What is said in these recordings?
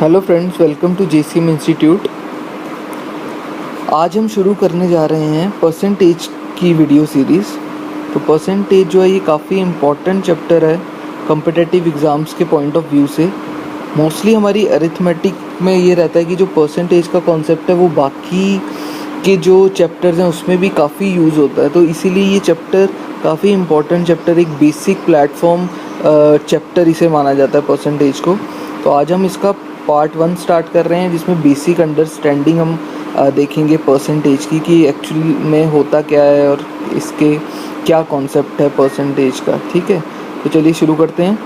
Hello friends, welcome to JCM Institute. आज हम शुरू करने जा रहे हैं परसेंटेज की वीडियो सीरीज़। तो परसेंटेज जो है ये काफ़ी इम्पॉर्टेंट चैप्टर है कॉम्पिटिटिव एग्ज़ाम्स के पॉइंट ऑफ व्यू से। मोस्टली हमारी अरिथमेटिक में ये रहता है कि जो परसेंटेज का कॉन्सेप्ट है वो बाकी के जो चैप्टर्स हैं उसमें भी काफ़ी यूज़ होता है। तो इसीलिए ये चैप्टर काफ़ी इम्पॉर्टेंट चैप्टर, एक बेसिक प्लेटफॉर्म चैप्टर इसे माना जाता है परसेंटेज को। तो आज हम इसका पार्ट 1 स्टार्ट कर रहे हैं जिसमें बेसिक अंडरस्टैंडिंग हम देखेंगे परसेंटेज की कि एक्चुअली में होता क्या है और इसके क्या कॉन्सेप्ट है परसेंटेज का। ठीक है, तो चलिए शुरू करते हैं।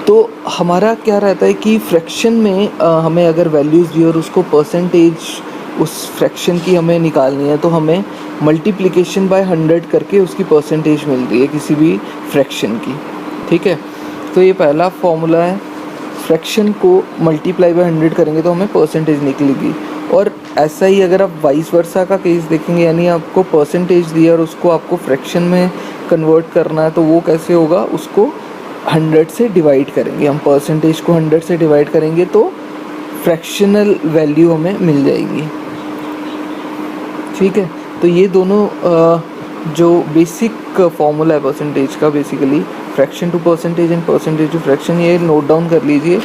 तो हमारा क्या रहता है कि फ्रैक्शन में हमें अगर वैल्यूज़ दी और उसको परसेंटेज उस फ्रैक्शन की हमें निकालनी है तो हमें मल्टीप्लिकेशन बाय 100 करके उसकी परसेंटेज मिलती है किसी भी फ्रैक्शन की। ठीक है, तो ये पहला फॉर्मूला है। फ्रैक्शन को मल्टीप्लाई बाय 100 करेंगे तो हमें परसेंटेज निकलेगी। और ऐसा ही अगर आप वाइस वर्सा का केस देखेंगे, यानी आपको परसेंटेज दिया और उसको आपको फ्रैक्शन में कन्वर्ट करना है तो वो कैसे होगा, उसको 100 से डिवाइड करेंगे। हम परसेंटेज को 100 से डिवाइड करेंगे तो फ्रैक्शनल वैल्यू हमें मिल जाएगी। ठीक है, तो ये दोनों जो बेसिक फॉर्मूला है परसेंटेज का, basically fraction to percentage and percentage to fraction, ये नोट डाउन कर लीजिए।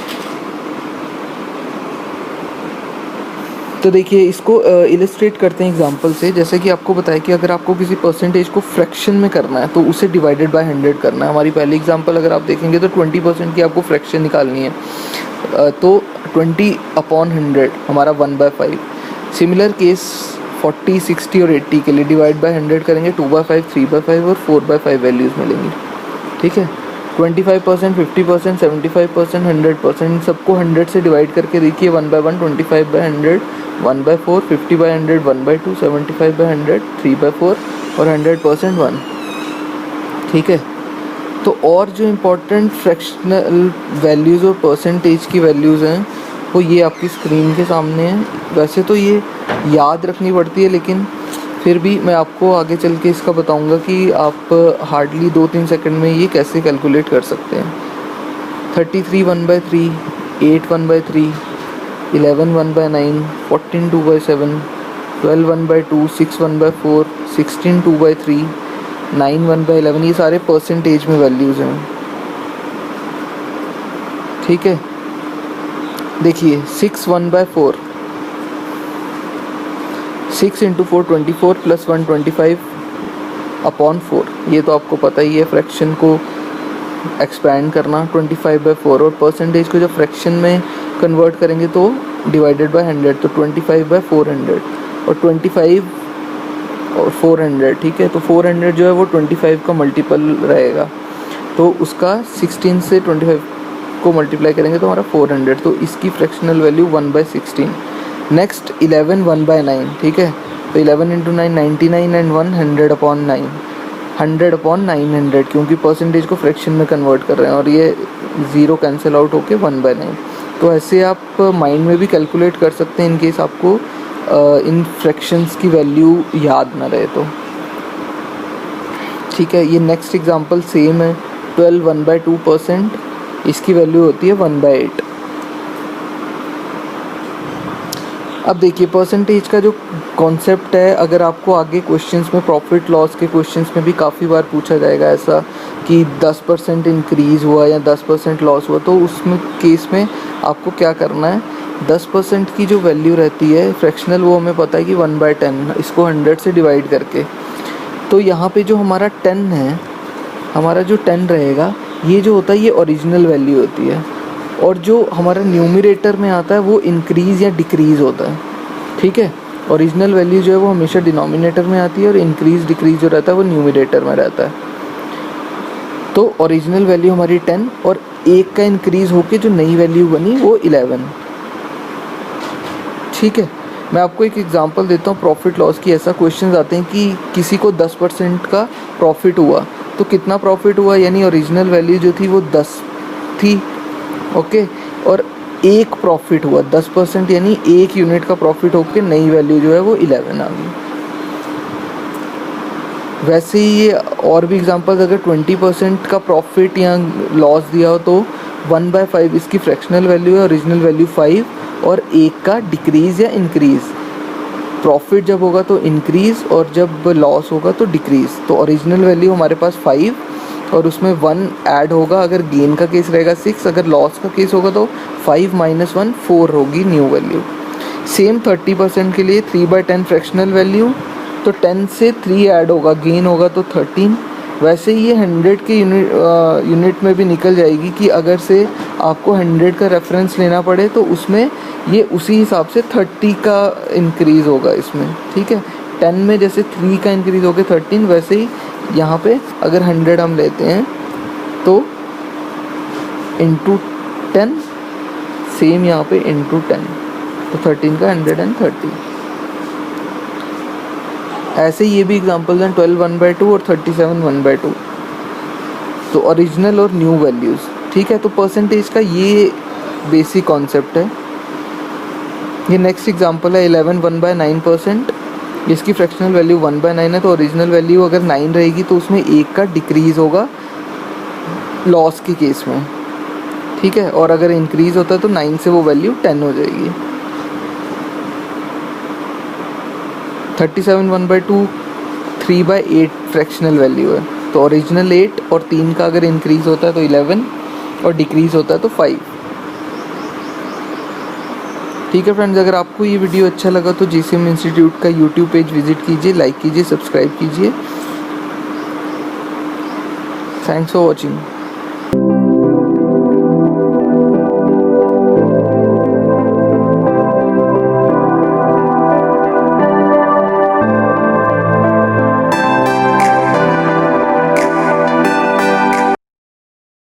तो देखिए इसको इलस्ट्रेट करते हैं एग्जांपल से। जैसे कि आपको बताया कि अगर आपको किसी परसेंटेज को फ्रैक्शन में करना है तो उसे डिवाइडेड बाय 100 करना है। हमारी पहली एग्जांपल अगर आप देखेंगे तो 20% की आपको फ्रैक्शन निकालनी है, तो 20/100 हमारा 1/5। सिमिलर केस 40, 60 और 80 के लिए डिवाइड बाय 100 करेंगे, 2/5, 3/5 और 4/5 वैल्यूज़ मिलेंगी। ठीक है, 25%, 50%, 75%, 100%, सबको 100 से डिवाइड करके देखिए। 1/1, 25/100, 1/4, 50/100, 1/2, 75/100, 3/4 और 100% 1। ठीक है, तो और जो इम्पोर्टेंट फ्रैक्शनल वैल्यूज़ और परसेंटेज की वैल्यूज़ हैं वो ये आपकी स्क्रीन के सामने है। वैसे तो ये याद रखनी पड़ती है, लेकिन फिर भी मैं आपको आगे चल के इसका बताऊंगा कि आप हार्डली 2-3 सेकंड में ये कैसे कैलकुलेट कर सकते हैं। 33 1/3, 8 1/3, 11 1/9, 14 2/7, 12 1/2, 6 1/4, 16 2/3, 9 1/11, ये सारे परसेंटेज में वैल्यूज़ हैं। ठीक है, देखिए 6 1/4, 6 × 4 24 + 1 25/4। ये तो आपको पता ही है फ्रैक्शन को एक्सपैंड करना 25/4। और परसेंटेज को जब फ्रैक्शन में कन्वर्ट करेंगे तो डिवाइडेड बाय 100, तो 25/400 और 25 और 400। ठीक है, तो 400 जो है वो 25 का मल्टीपल रहेगा, तो उसका 16 से 25 को मल्टीप्लाई करेंगे तो हमारा 400, तो इसकी फ्रैक्शनल वैल्यू 1/16। नेक्स्ट 11 1/9। ठीक है, तो 11 × 9 99 एंड 1 100/9, 100/900, क्योंकि परसेंटेज को फ्रैक्शन में कन्वर्ट कर रहे हैं और ये 0 कैंसिल आउट होके 1/9। तो ऐसे आप माइंड में भी कैलकुलेट कर सकते हैं इन केस आपको इन फ्रैक्शंस की वैल्यू याद ना रहे तो। ठीक है, ये नेक्स्ट एग्जांपल सेम है। 12 1/2%, इसकी वैल्यू होती है 1/8। अब देखिए परसेंटेज का जो कॉन्सेप्ट है, अगर आपको आगे क्वेश्चंस में प्रॉफिट लॉस के क्वेश्चंस में भी काफ़ी बार पूछा जाएगा ऐसा कि 10% इंक्रीज़ हुआ या 10% लॉस हुआ, तो उसमें केस में आपको क्या करना है, 10% की जो वैल्यू रहती है फ्रैक्शनल, वो हमें पता है कि 1/10, इसको 100 से डिवाइड करके। तो यहाँ पे जो हमारा 10 है, हमारा जो 10 रहेगा, ये जो होता है ये ओरिजिनल वैल्यू होती है, और जो हमारा न्यूमरेटर में आता है वो इंक्रीज़ या डिक्रीज़ होता है। ठीक है, ओरिजिनल वैल्यू जो है वो हमेशा डिनोमिनेटर में आती है और इंक्रीज़ डिक्रीज़ जो रहता है वो न्यूमरेटर में रहता है। तो ओरिजिनल वैल्यू हमारी 10 और 1 का इंक्रीज़ होके जो नई वैल्यू बनी वो 11। ठीक है, मैं आपको एक एग्जांपल देता हूँ प्रॉफिट लॉस की। ऐसा क्वेश्चंस आते हैं कि किसी को 10% का प्रॉफिट हुआ, तो कितना प्रॉफिट हुआ, यानी ओरिजिनल वैल्यू जो थी वो 10 थी। ओके, और 1 प्रॉफिट हुआ 10%, यानी 1 यूनिट का प्रॉफिट होकर नई वैल्यू जो है वो 11 आ गई। वैसे ही ये और भी एग्जांपल्स, अगर 20% का प्रॉफिट या लॉस दिया हो तो 1/5 इसकी फ्रैक्शनल वैल्यू है, ओरिजिनल वैल्यू 5, और 1 का डिक्रीज़ या इंक्रीज़। प्रॉफिट जब होगा तो इंक्रीज़ और जब लॉस होगा तो डिक्रीज़। तो ओरिजिनल वैल्यू हमारे पास 5 और उसमें 1 ऐड होगा अगर गेन का केस रहेगा 6, अगर लॉस का केस होगा तो 5 - 1 4 होगी न्यू वैल्यू। सेम 30% के लिए 3/10 फ्रैक्शनल वैल्यू, तो 10 से 3 ऐड होगा, गेन होगा तो 13। वैसे ही ये 100 के यूनिट में भी निकल जाएगी कि अगर से आपको 100 का रेफरेंस लेना पड़े तो उसमें ये उसी हिसाब से 30 का इंक्रीज़ होगा इसमें, ठीक है। 10 में जैसे 3 का इंक्रीज़ हो गया 13, वैसे ही यहाँ पे अगर 100 हम लेते हैं तो इंटू 10, सेम यहाँ पे इंटू 10, तो 13 का 130। ऐसे ये भी एग्जांपल्स हैं 12 1/2 और 37 1/2। तो ओरिजिनल और न्यू वैल्यूज़, ठीक है। तो परसेंटेज का ये बेसिक कॉन्सेप्ट है। ये नेक्स्ट एग्जांपल है 11 1/9%। इसकी फ्रैक्शनल वैल्यू 1/9 है, तो ओरिजिनल वैल्यू अगर 9 रहेगी तो उसमें 1 का डिक्रीज़ होगा लॉस के केस में, ठीक है। और अगर इंक्रीज़ होता है तो 9 से वो वैल्यू 10 हो जाएगी। 37 1/2 3/8 फ्रैक्शनल वैल्यू है, तो ओरिजिनल 8 और 3 का अगर इंक्रीज़ होता है तो 11 और डिक्रीज़ होता है तो 5। ठीक है फ्रेंड्स, अगर आपको ये वीडियो अच्छा लगा तो GCM इंस्टीट्यूट का यूट्यूब पेज विजिट कीजिए, लाइक कीजिए, सब्सक्राइब कीजिए। Thanks for watching.